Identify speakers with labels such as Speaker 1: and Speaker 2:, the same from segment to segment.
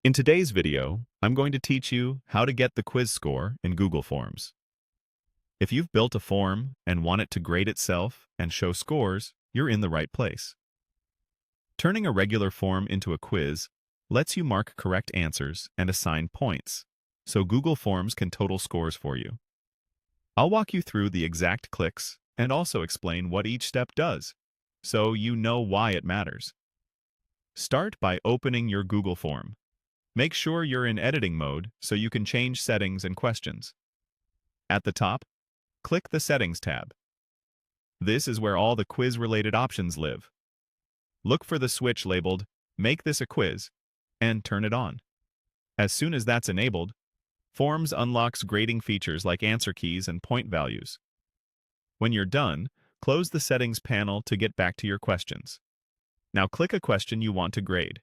Speaker 1: In today's video, I'm going to teach you how to get the quiz score in Google Forms. If you've built a form and want it to grade itself and show scores, you're in the right place. Turning a regular form into a quiz lets you mark correct answers and assign points, so Google Forms can total scores for you. I'll walk you through the exact clicks and also explain what each step does, so you know why it matters. Start by opening your Google form. Make sure you're in editing mode so you can change settings and questions. At the top, click the Settings tab. This is where all the quiz-related options live. Look for the switch labeled Make this a quiz and turn it on. As soon as that's enabled, Forms unlocks grading features like answer keys and point values. When you're done, close the Settings panel to get back to your questions. Now click a question you want to grade.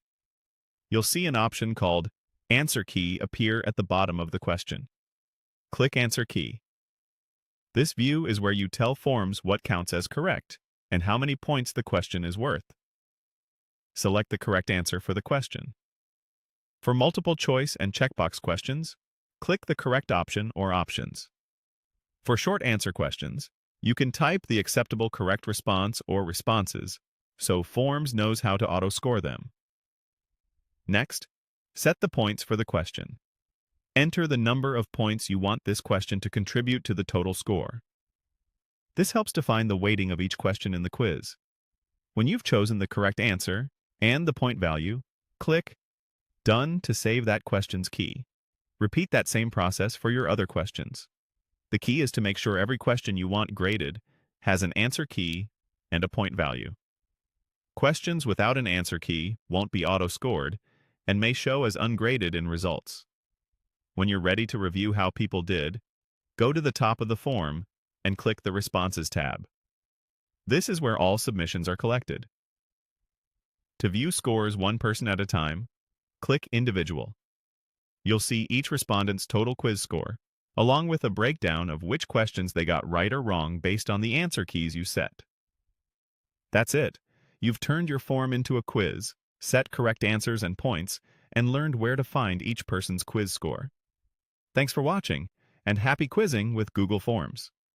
Speaker 1: You'll see an option called Answer Key appear at the bottom of the question. Click Answer Key. This view is where you tell Forms what counts as correct and how many points the question is worth. Select the correct answer for the question. For multiple choice and checkbox questions, click the correct option or options. For short answer questions, you can type the acceptable correct response or responses, so Forms knows how to auto-score them. Next, set the points for the question. Enter the number of points you want this question to contribute to the total score. This helps define the weighting of each question in the quiz. When you've chosen the correct answer and the point value, click Done to save that question's key. Repeat that same process for your other questions. The key is to make sure every question you want graded has an answer key and a point value. Questions without an answer key won't be auto-scored and may show as ungraded in results. When you're ready to review how people did, go to the top of the form and click the Responses tab. This is where all submissions are collected. To view scores one person at a time, click Individual. You'll see each respondent's total quiz score, along with a breakdown of which questions they got right or wrong based on the answer keys you set. That's it. You've turned your form into a quiz, set correct answers and points, and learned where to find each person's quiz score. Thanks for watching, and happy quizzing with Google Forms.